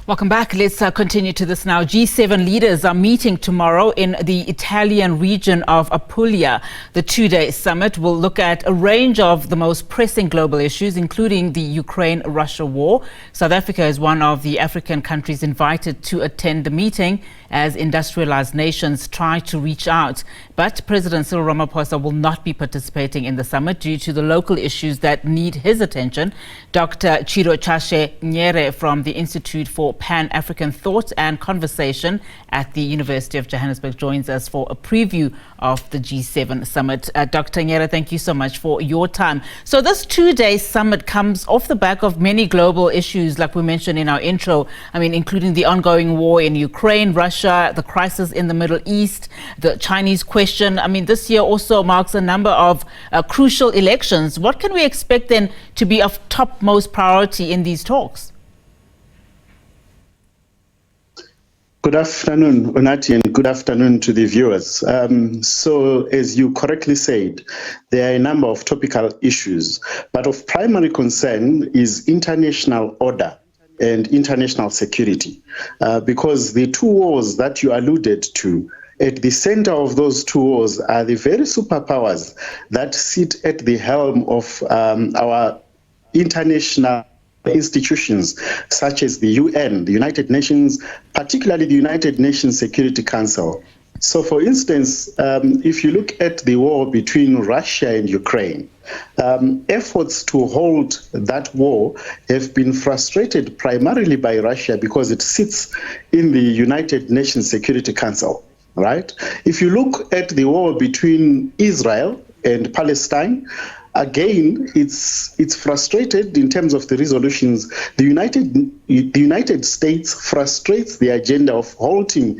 Welcome back. Let's continue to this now. G7 leaders are meeting tomorrow in the Italian region of Apulia. The two-day summit will look at a range of the most pressing global issues, including the Ukraine-Russia war. South Africa is one of the African countries invited to attend the meeting as industrialized nations try to reach out. But President Cyril Ramaphosa will not be participating in the summit due to the local issues that need his attention. Dr. Chidochashe Nyere from the Institute for Pan-African Thought and Conversation at the University of Johannesburg joins us for a preview of the G7 summit. Dr. Nyere, thank you so much for your time. So this two-day summit comes off the back of many global issues, like we mentioned in our intro, including the ongoing war in Ukraine, Russia, the crisis in the Middle East, the Chinese question. This year also marks a number of crucial elections. What can we expect then to be of topmost priority in these talks? Good afternoon, Onati, and good afternoon to the viewers. So, as you correctly said, there are a number of topical issues, but of primary concern is international order and international security, because the two wars that you alluded to, at the center of those two wars are the very superpowers that sit at the helm of our international institutions such as the UN, the United Nations, particularly the United Nations Security Council. So, for instance, if you look at the war between Russia and Ukraine, efforts to hold that war have been frustrated primarily by Russia because it sits in the United Nations Security Council, right? If you look at the war between Israel and Palestine, again, it's frustrated in terms of the resolutions. The United States frustrates the agenda of halting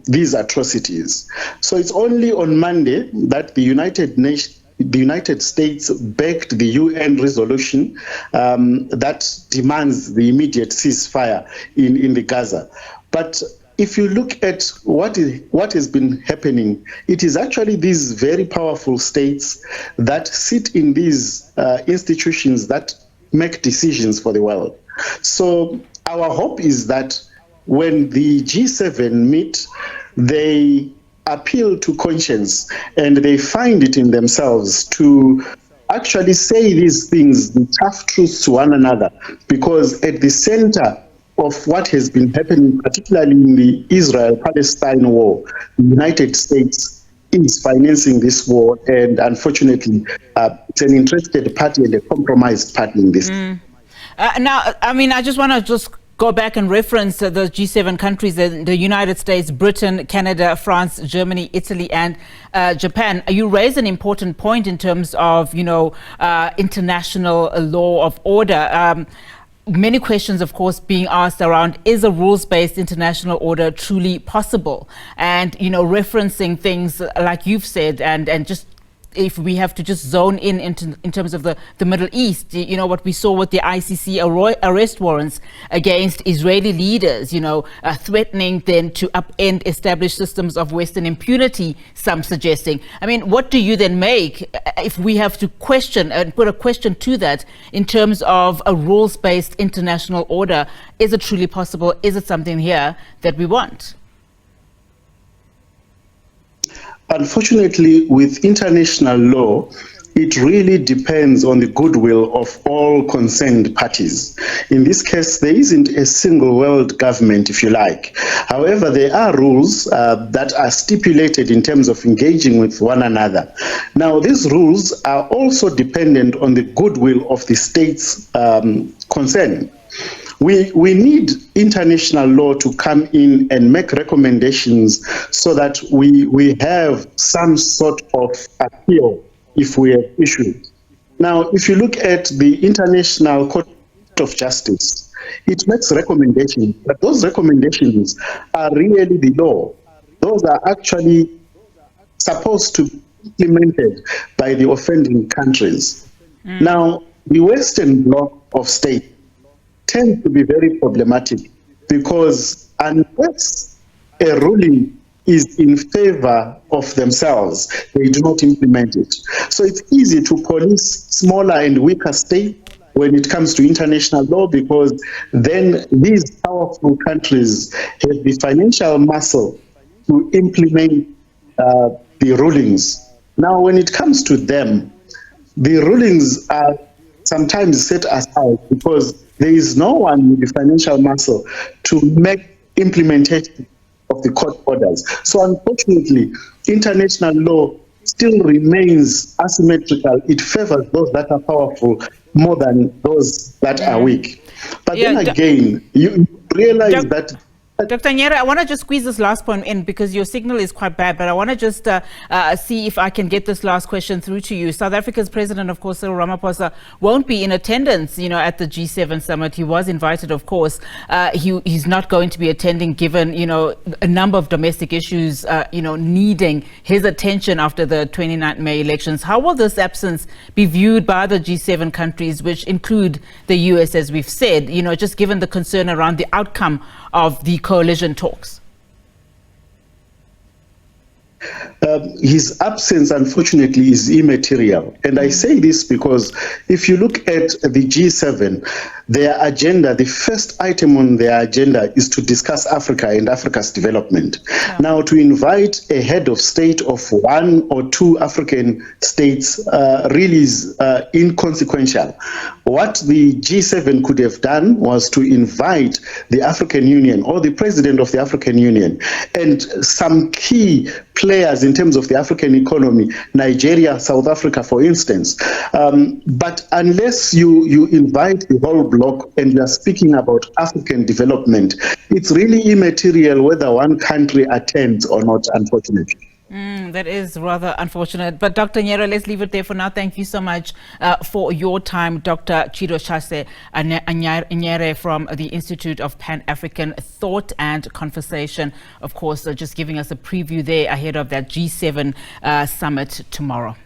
these atrocities. So it's only on Monday that the United States backed the UN resolution that demands the immediate ceasefire in the Gaza. But if you look at what has been happening, it is actually these very powerful states that sit in these institutions that make decisions for the world. So our hope is that when the G7 meet, they appeal to conscience and they find it in themselves to actually say these things, the tough truths to one another, because at the center of what has been happening, particularly in the Israel-Palestine war, the United States is financing this war, and unfortunately, it's an interested party and a compromised party in this. I just want to go back and reference the G7 countries, the United States, Britain, Canada, France, Germany, Italy, and Japan. You raise an important point in terms of, international law of order. Many questions, of course, being asked around, is a rules-based international order truly possible? And, referencing things like you've said, and just if we have to just zone in terms of the Middle East, what we saw with the ICC arrest warrants against Israeli leaders, threatening then to upend established systems of Western impunity, some suggesting. What do you then make if we have to question and put a question to that in terms of a rules-based international order? Is it truly possible? Is it something here that we want? Unfortunately, with international law, it really depends on the goodwill of all concerned parties. In this case, there isn't a single world government, if you like. However, there are rules that are stipulated in terms of engaging with one another. Now, these rules are also dependent on the goodwill of the states concerned. We need international law to come in and make recommendations so that we have some sort of appeal if we have issues. Now, if you look at the International Court of Justice, it makes recommendations, but those recommendations are really the law. Those are actually supposed to be implemented by the offending countries. Now, the Western bloc of states tend to be very problematic because unless a ruling is in favor of themselves, they do not implement it. So it's easy to police smaller and weaker states when it comes to international law, because then these powerful countries have the financial muscle to implement the rulings. Now, when it comes to them, the rulings are sometimes set aside because there is no one with the financial muscle to make implementation of the court orders. So unfortunately, international law still remains asymmetrical. It favors those that are powerful more than those that are weak. But then again, you realize that Dr. Nyere, I want to just squeeze this last point in because your signal is quite bad, but I want to just see if I can get this last question through to you. South Africa's president, of course, Cyril Ramaphosa, won't be in attendance, at the G7 summit. He was invited, of course. He's not going to be attending given, a number of domestic issues, needing his attention after the 29th May elections. How will this absence be viewed by the G7 countries, which include the US, as we've said, just given the concern around the outcome of the coalition talks? His absence, unfortunately, is immaterial. And I say this because if you look at the G7, their agenda, the first item on their agenda is to discuss Africa and Africa's development. Yeah. Now, to invite a head of state of one or two African states really is inconsequential. What the G7 could have done was to invite the African Union or the president of the African Union and some key players in terms of the African economy, Nigeria, South Africa, for instance. But unless you invite the whole bloc and you are speaking about African development, it's really immaterial whether one country attends or not, unfortunately. That is rather unfortunate. But Dr. Nyere, let's leave it there for now. Thank you so much for your time, Dr. Chidochashe Nyere from the Institute of Pan-African Thought and Conversation. Of course, just giving us a preview there ahead of that G7 summit tomorrow.